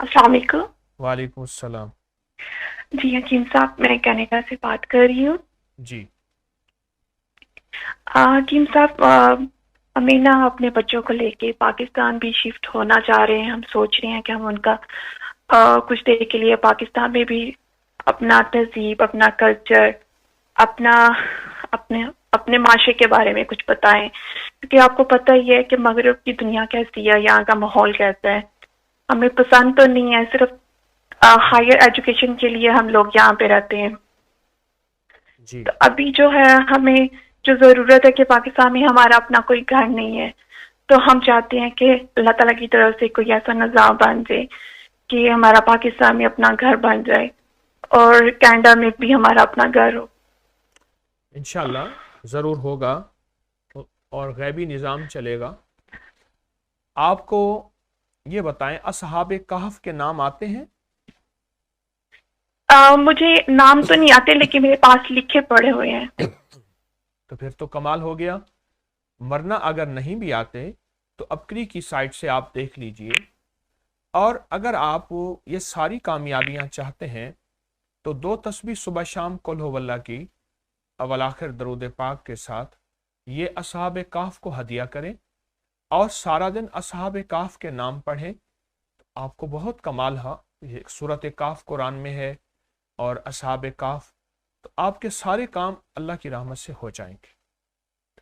अस्सलाम वालेकुम। वालेकुम अस्सलाम। जी हकीम साहब, मैं कनाडा से बात कर रही हूँ। जी। हकीम साहब, हमें ना अपने बच्चों को लेके पाकिस्तान भी शिफ्ट होना चाह रहे हैं। हम सोच रहे हैं कि हम उनका कुछ देर के लिए पाकिस्तान में भी अपना तहजीब, अपना कल्चर, अपना अपने अपने माशरे के बारे में कुछ बताएं, क्योंकि आपको पता ही है कि मगरब की दुनिया कैसी है, यहाँ का माहौल कैसा है। हमें पसंद तो नहीं है, सिर्फ हायर एजुकेशन के लिए हम लोग यहाँ पे रहते हैं। जी। तो अभी जो है, हमें जो ज़रूरत है कि पाकिस्तान में हमारा अपना कोई घर नहीं है, तो हम चाहते हैं कि अल्लाह ताला की तरफ से कोई ऐसा निज़ाम बन जाए कि हमारा पाकिस्तान में अपना घर बन जाए और कनाडा में भी हमारा अपना घर हो। इंशाल्लाह ज़रूर होगा और गैबी निज़ाम चलेगा। आपको ये बताएं, असहाबे कहफ के नाम आते हैं? मुझे नाम तो नहीं आते, लेकिन मेरे पास लिखे पड़े हुए हैं। तो फिर तो कमाल हो गया। वरना अगर नहीं भी आते तो अपकरी की साइट से आप देख लीजिए। और अगर आप ये सारी कामयाबियां चाहते हैं तो दो तस्बीह सुबह शाम कुल हु वल्लाह की अवल आखिर दरूद पाक के साथ ये असहाब काफ को हदिया करें और सारा दिन असहाब काफ के नाम पढ़ें। आपको बहुत कमाल है। ये सूरत काफ कुरान में है और असहाब काफ, तो आपके सारे काम अल्लाह की रहमत से हो जाएंगे।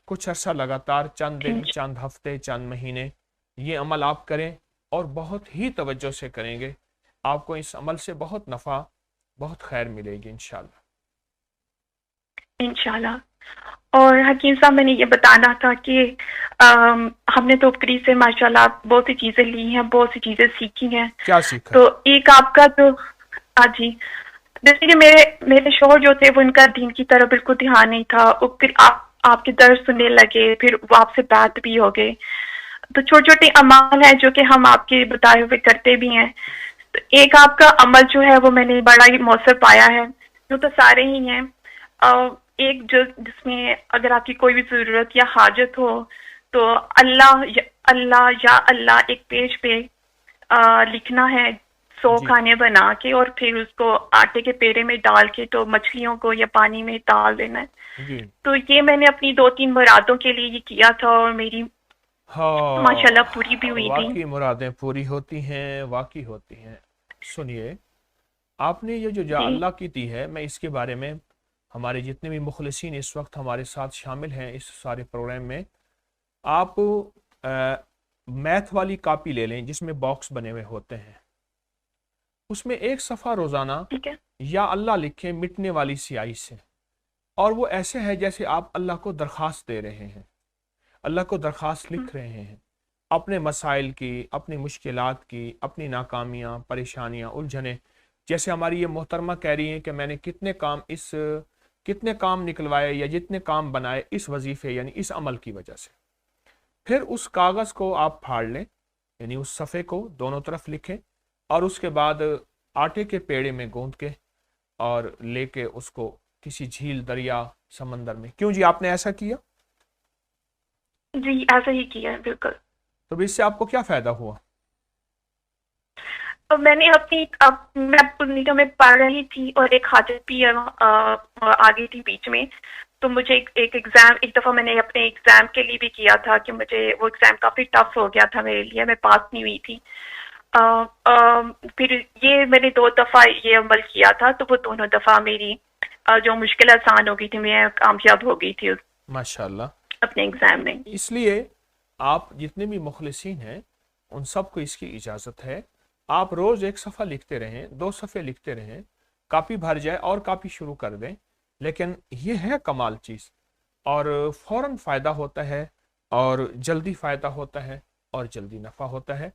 कुछ अर्सा लगातार, चंद दिन, चंद हफ्ते, चंद महीने ये अमल आप करें और बहुत ही तवज्जो से करेंगे। आपको इस अमल से बहुत नफ़ा, बहुत खैर मिलेगी इंशाल्लाह। इंशाल्लाह। और हकीम साहब, मैंने ये बताना था कि हमने तो उपकरी से माशाल्लाह बहुत सी चीज़ें ली हैं, बहुत सी चीज़ें सीखी हैं। क्या सीखा? तो एक आपका जो, हाँ जी, जैसे कि मेरे मेरे शोहर जो थे, वो इनका दीन की तरफ बिल्कुल ध्यान नहीं था। और फिर आपके दर्द सुनने लगे, फिर वो आपसे बात भी हो गए। तो छोटे छोटे अमाल हैं जो कि हम आपके बताए हुए करते भी हैं। तो एक आपका अमल जो है वो मैंने बड़ा ही मौसर पाया है। जो तो सारे ही हैं, एक जो जिसमें अगर आपकी कोई भी ज़रूरत या हाजत हो, तो अल्लाह या अल्लाह एक पेज पे लिखना है, 100 जी। खाने बना के, और फिर उसको आटे के पेड़े में डाल के तो मछलियों को या पानी में डाल देना है। जी। तो ये मैंने अपनी 2-3 मुरादों के लिए ये किया था, और मेरी माशाल्लाह पूरी भी हाँ, हुई थी। वाकई मुरादें पूरी होती हैं, वाकई होती हैं। सुनिए, आपने ये जो जा जी। अल्लाह की दी है, मैं इसके बारे में, हमारे जितने भी मुखलिसीन इस वक्त हमारे साथ शामिल हैं इस सारे प्रोग्राम में, आप मैथ वाली कॉपी ले लें जिसमें बॉक्स बने हुए होते हैं। उसमें एक सफ़ा रोज़ाना ठीक है। या अल्लाह लिखें मिटने वाली स्याही से। और वो ऐसे है जैसे आप अल्लाह को दरख्वास्त दे रहे हैं, अल्लाह को दरख्वास्त लिख रहे हैं अपने मसाइल की, अपनी मुश्किलात की, अपनी नाकामियाँ, परेशानियाँ, उलझने। जैसे हमारी ये मोहतरमा कह रही हैं कि मैंने कितने काम निकलवाए या जितने काम बनाए इस वजीफे यानी इस अमल की वजह से। फिर उस कागज़ को आप फाड़ लें, यानी उस सफ़े को दोनों तरफ लिखें और उसके बाद आटे के पेड़े में गूंद के और लेके उसको किसी झील, दरिया, समंदर में। क्यों जी, आपने ऐसा किया? जी, ऐसा ही किया है बिल्कुल। तो इससे आपको क्या फ़ायदा हुआ? और मैंने अपनी, अब मैं पुर्णिका में पढ़ रही थी और एक हाजत भी आ गई थी बीच में। तो मुझे एक एग्जाम, एक दफा मैंने अपने एग्जाम के लिए भी किया था कि मुझे वो एग्जाम काफी टफ हो गया था मेरे लिए, मैं पास नहीं हुई थी। अ, फिर ये मैंने 2 दफा ये अमल किया था, तो वो दोनों दफा मेरी जो मुश्किल आसान हो गई थी, मैं कामयाब हो गई थी माशाल्लाह। अपने एग्जाम में। इसलिए आप जितने भी मुखलिसीन हैं उन सबको इसकी इजाज़त है। आप रोज़ एक सफ़ा लिखते रहें, 2 सफ़े लिखते रहें, कापी भर जाए और कापी शुरू कर दें। लेकिन ये है कमाल चीज़, और फ़ौरन फ़ायदा होता है और जल्दी फ़ायदा होता है और जल्दी नफ़ा होता है।